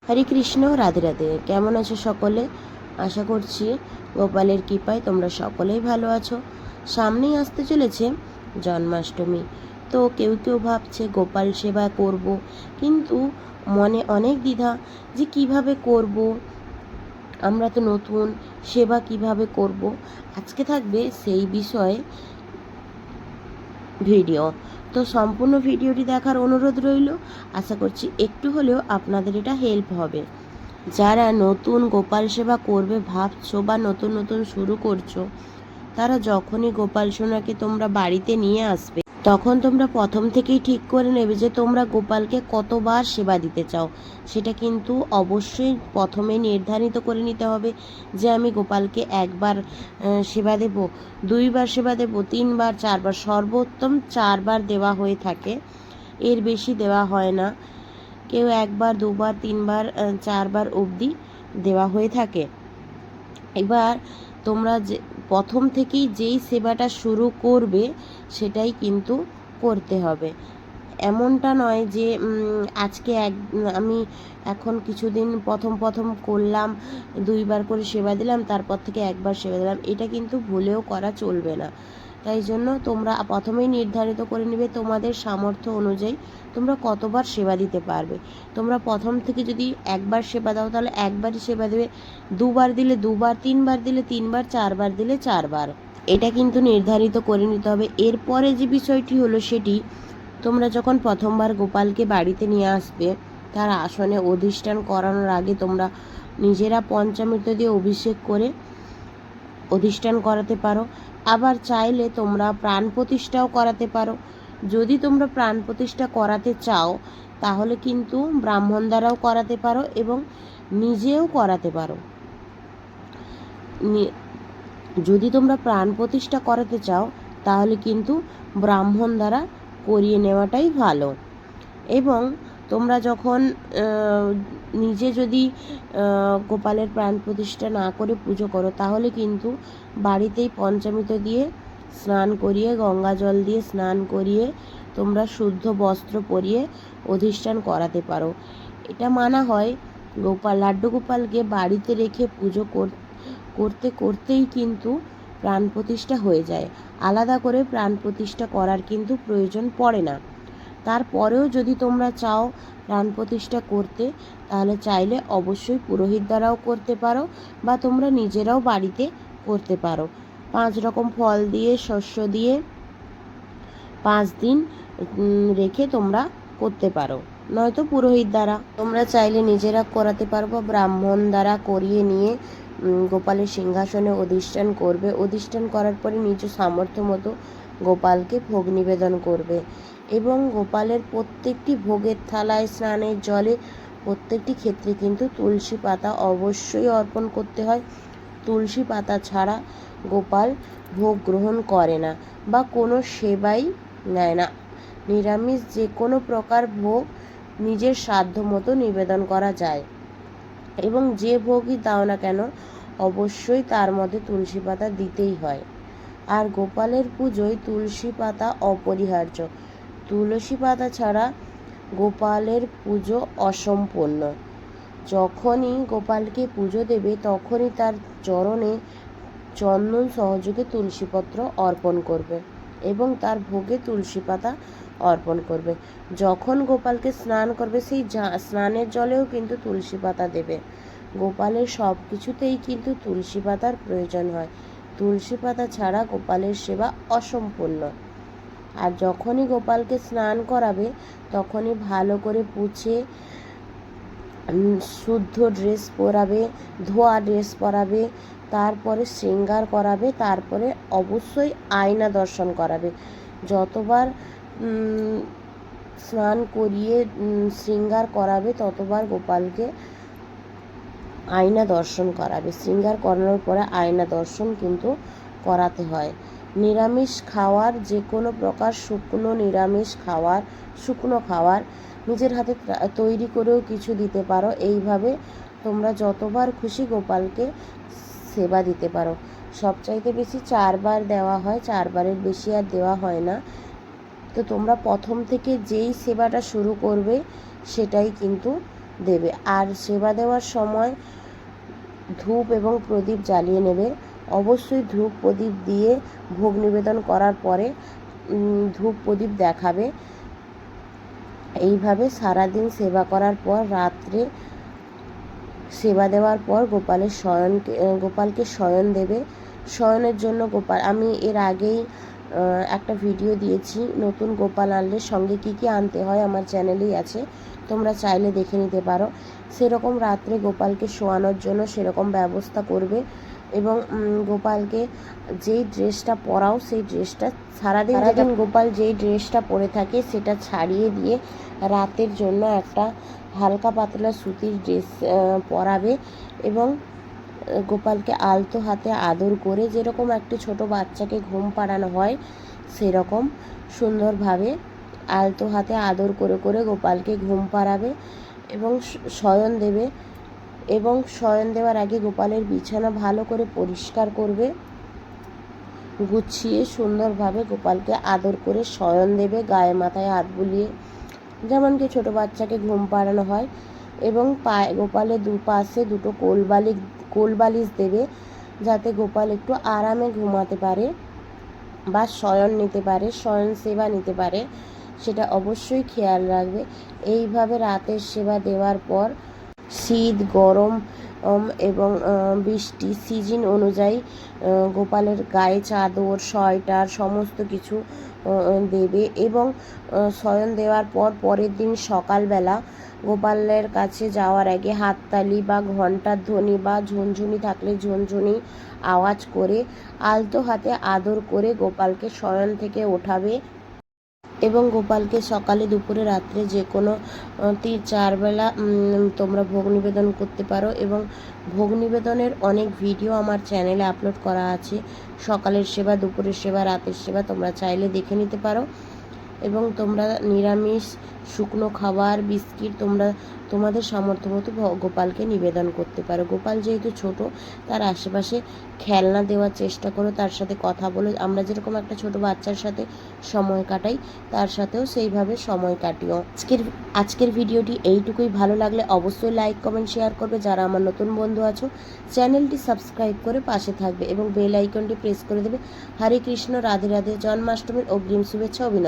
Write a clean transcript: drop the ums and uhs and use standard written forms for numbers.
হরে কৃষ্ণ, রাধে রাধে। কেমন আছো সকলে? আশা করছি গোপালের কৃপায় তোমরা সকলেই ভালো আছো। সামনেই আসতে চলেছে জন্মাষ্টমী। তো কেউ কেউ ভাবছে গোপাল সেবা করব, কিন্তু মনে অনেক দ্বিধা যে কিভাবে করব, আমরা তো নতুন, সেবা কিভাবে করব। আজকে থাকবে সেই বিষয়ে ভিডিও। তো সম্পূর্ণ ভিডিওটি দেখার অনুরোধ রইল। আশা করছি একটু হলেও আপনাদের এটা হেল্প হবে। যারা নতুন গোপাল সেবা করবে ভাবছো বা নতুন নতুন শুরু করছো, তারা যখনই গোপাল সোনাকে তোমরা বাড়িতে নিয়ে আসবে, তখন তোমরা প্রথম থেকেই ঠিক করে নেবে যে তোমরা গোপালকে কতবার সেবা দিতে চাও। সেটা কিন্তু অবশ্যই প্রথমে নির্ধারিত করে নিতে হবে যে আমি গোপালকে একবার সেবা দেব, দুইবার সেবা দেব, তিনবার, চারবার, সর্বোত্তম চারবার দেওয়া হয়ে থাকে, এর বেশি দেওয়া হয় না। কেউ একবার, দুবার, তিনবার, চারবার অবধি দেওয়া হয়ে থাকে। এবার তোমরা যে প্রথম থেকেই যেই সেবাটা শুরু করবে সেটাই কিন্তু করতে হবে। এমনটা নয় যে আজকে আমি এখন কিছুদিন প্রথম করলাম, দুইবার করে সেবা দিলাম, তারপর থেকে একবার সেবা দিলাম, এটা কিন্তু ভুলেও করা চলবে না। তাই জন্য তোমরা প্রথমেই নির্ধারিত করে নেবে তোমাদের সামর্থ্য অনুযায়ী তোমরা কতবার সেবা দিতে পারবে। তোমরা প্রথম থেকে যদি একবার সেবা দাও তাহলে একবারই সেবা দেবে, দুবার দিলে দুবার, তিনবার দিলে তিনবার, চারবার দিলে চারবার। এটা কিন্তু নির্ধারিত করে নিতে হবে। এরপরে যে বিষয়টি হলো সেটি, তোমরা যখন প্রথমবার গোপালকে বাড়িতে নিয়ে আসবে, তার আসনে অধিষ্ঠান করানোর আগে তোমরা নিজেরা পঞ্চামৃত দিয়ে অভিষেক করে অধিষ্ঠান করাতে পারো। আবার চাইলে তোমরা প্রাণ প্রতিষ্ঠাও করাতে পারো। যদি তোমরা প্রাণ প্রতিষ্ঠা করাতে চাও তাহলে কিন্তু ব্রাহ্মণ দ্বারাও করাতে পারো এবং নিজেও করাতে পারো। যদি তোমরা প্রাণ প্রতিষ্ঠা করাতে চাও তাহলে কিন্তু ব্রাহ্মণ দ্বারা করিয়ে নেওয়াটাই ভালো। এবং তোমরা যখন নিজে যদি গোপালের প্রাণ প্রতিষ্ঠা না করে পুজো করো তাহলে কিন্তু বাড়িতেই পঞ্চামৃত দিয়ে স্নান করিয়ে, গঙ্গা জল দিয়ে স্নান করিয়ে তোমরা শুদ্ধ বস্ত্র পরিয়ে অধিষ্ঠান করাতে পারো। এটা মানা হয় লাড্ডু গোপালকে বাড়িতে রেখে পুজো করতে করতেই কিন্তু প্রাণ প্রতিষ্ঠা হয়ে যায়। আলাদা করে প্রাণ প্রতিষ্ঠা করার কিন্তু প্রয়োজন পড়ে না। তারপরেও যদি তোমরা চাও প্রাণ প্রতিষ্ঠা করতে, তাহলে চাইলে অবশ্যই পুরোহিত দ্বারাও করতে পারো বা তোমরা নিজেরাও বাড়িতে করতে পারো। 5 রকম ফল দিয়ে, শস্য দিয়ে 5 দিন রেখে তোমরা করতে পারো, নয়তো পুরোহিত দ্বারা। তোমরা চাইলে নিজেরা করাতে পারবো, ব্রাহ্মণ দ্বারা করিয়ে নিয়ে গোপালের সিংহাসনে অধিষ্ঠান করবে। অধিষ্ঠান করার পরে নিজ সামর্থ্য মতো গোপালকে ভোগ নিবেদন করবে এবং গোপালের প্রত্যেকটি ভোগের থালায়, স্নানের জলে, প্রত্যেকটি ক্ষেত্রে কিন্তু তুলসী পাতা অবশ্যই অর্পণ করতে হয়। তুলসী পাতা ছাড়া গোপাল ভোগ গ্রহণ করে না বা কোনো সেবাই নেয় না। নিরামিষ যে কোনো প্রকার ভোগ নিজের সাধ্য মতো নিবেদন করা যায় এবং যে ভোগই দাও না কেন অবশ্যই তার মধ্যে তুলসী পাতা দিতেই হয়। আর গোপালের পুজোয় তুলসী পাতা অপরিহার্য। তুলসী পাতা ছাড়া গোপালের পুজো অসম্পূর্ণ। যখনই গোপালকে পুজো দেবে তখনই তার চরণে চন্দন সহযোগে তুলসীপত্র অর্পণ করবে এবং তার ভোগে তুলসী পাতা অর্পণ করবে। যখন গোপালকে স্নান করবে সেই স্নানের জলেও কিন্তু তুলসী পাতা দেবে। গোপালের সব কিছুতেই কিন্তু তুলসী পাতার প্রয়োজন হয়। তুলসী পাতা ছাড়া গোপালের সেবা অসম্পূর্ণ। আর যখনই গোপালকে স্নান করাবে তখনই ভালো করে পুছে শুদ্ধ ড্রেস পরাবে, ধোয়া ড্রেস পরাবে, তারপরে শৃঙ্গার করাবে, তারপরে অবশ্যই আয়না দর্শন করাবে। যতবার স্নান করিয়ে শৃঙ্গার করাবে ততবার গোপালকে আয়না দর্শন করাবে। শৃঙ্গার করানোর পরে আয়না দর্শন কিন্তু করাতে হয়। নিরামিষ খাওয়ার, যে কোনো প্রকার শুকনো খাওয়ার নিজের হাতে তৈরি করেও কিছু দিতে পারো। এইভাবে তোমরা যতবার খুশি গোপালকে সেবা দিতে পারো। সবচাইতে বেশি 4 বার দেওয়া হয়, 4 বারের বেশি আর দেওয়া হয় না। তো তোমরা প্রথম থেকে যেই সেবাটা শুরু করবে সেটাই কিন্তু দেবে। আর সেবা দেওয়ার সময় ধূপ এবং প্রদীপ জ্বালিয়ে নেবে। অবশ্যই ধূপ প্রদীপ দিয়ে ভোগ নিবেদন করার পরে ধূপ প্রদীপ দেখাবে। এইভাবে সারাদিন সেবা করার পর রাত্রে সেবা দেওয়ার পর গোপালকে শয়ন দেবে। শয়নের জন্য আমি এর আগেই একটা ভিডিও দিয়েছি, নতুন গোপাল আনলে সঙ্গে কী কী আনতে হয়, আমার চ্যানেলেই আছে, তোমরা চাইলে দেখে নিতে পারো। সেরকম রাত্রে গোপালকে শোয়ানোর জন্য সেরকম ব্যবস্থা করবে এবং গোপালকে যেই ড্রেসটা পরাও সেই ড্রেসটা সারাদিন গোপাল যেই ড্রেসটা পরে থাকে সেটা ছাড়িয়ে দিয়ে রাতের জন্য একটা হালকা পাতলা সুতির ড্রেস পরাবে এবং গোপালকে আলতো হাতে আদর করে, যেরকম একটি ছোট বাচ্চাকে ঘুম পাড়ানো হয় সেরকম সুন্দরভাবে আলতো হাতে আদর করে করে গোপালকে ঘুম পাড়াবে এবং শয়ন দেবে। এবং শয়ন দেওয়ার আগে গোপালের বিছানা ভালো করে পরিষ্কার করবে, গুছিয়ে সুন্দরভাবে গোপালকে আদর করে শয়ন দেবে, গায়ে মাথায় হাত বুলিয়ে, যেমন কি ছোটো বাচ্চাকে ঘুম পাড়ানো হয়। এবং গোপালের দুপাশে দুটো কোলবালিশ দেবে, যাতে গোপাল একটু আরামে ঘুমাতে পারে বা শয়ন নিতে পারে, শয়ন সেবা নিতে পারে, সেটা অবশ্যই খেয়াল রাখবে। এইভাবে রাতের সেবা দেওয়ার পর শীত গরম এবং বৃষ্টি সিজন অনুযায়ী গোপালের গায়ে চাদর সোয়েটার সমস্ত কিছু দেবে। এবং শয়ন দেওয়ার পর পরের দিন সকালবেলা গোপালের কাছে যাওয়ার আগে হাততালি বা ঘণ্টার ধ্বনি বা ঝুনঝুনি থাকলে ঝুনঝুনি আওয়াজ করে আলতো হাতে আদর করে গোপালকে শয়ন থেকে ওঠাবে এবং গোপালকে সকালে দুপুরে রাত্রে যে কোনো 3-4 বেলা তোমরা ভোগ নিবেদন করতে পারো। এবং ভোগ নিবেদনের অনেক ভিডিও আমার চ্যানেলে আপলোড করা আছে, সকালের সেবা, দুপুরের সেবা, রাতের সেবা, তোমরা চাইলে দেখে নিতে পারো। এবং তোমরা নিরামিষ শুকনো খাবার বিস্কিট তোমরা তোমাদের সামর্থ্য মতো গোপালকে নিবেদন করতে পারো। গোপাল যেহেতু ছোট, তার আশেপাশে খেলনা দেওয়ার চেষ্টা করো, তার সাথে কথা বলো। আমরা যেরকম একটা ছোট বাচ্চার সাথে সময় কাটাই, তার সাথেও সেইভাবে সময় কাটিও। আজকের ভিডিওটি এইটুকুই। ভালো লাগলে অবশ্যই লাইক কমেন্ট শেয়ার করবে। যারা আমার নতুন বন্ধু আছো চ্যানেলটি সাবস্ক্রাইব করে পাশে থাকবে এবং বেল আইকনটি প্রেস করে দেবে। হরে কৃষ্ণ, রাধে রাধে। জন্মাষ্টমীর অগ্রিম শুভেচ্ছা, অভিনন্দন।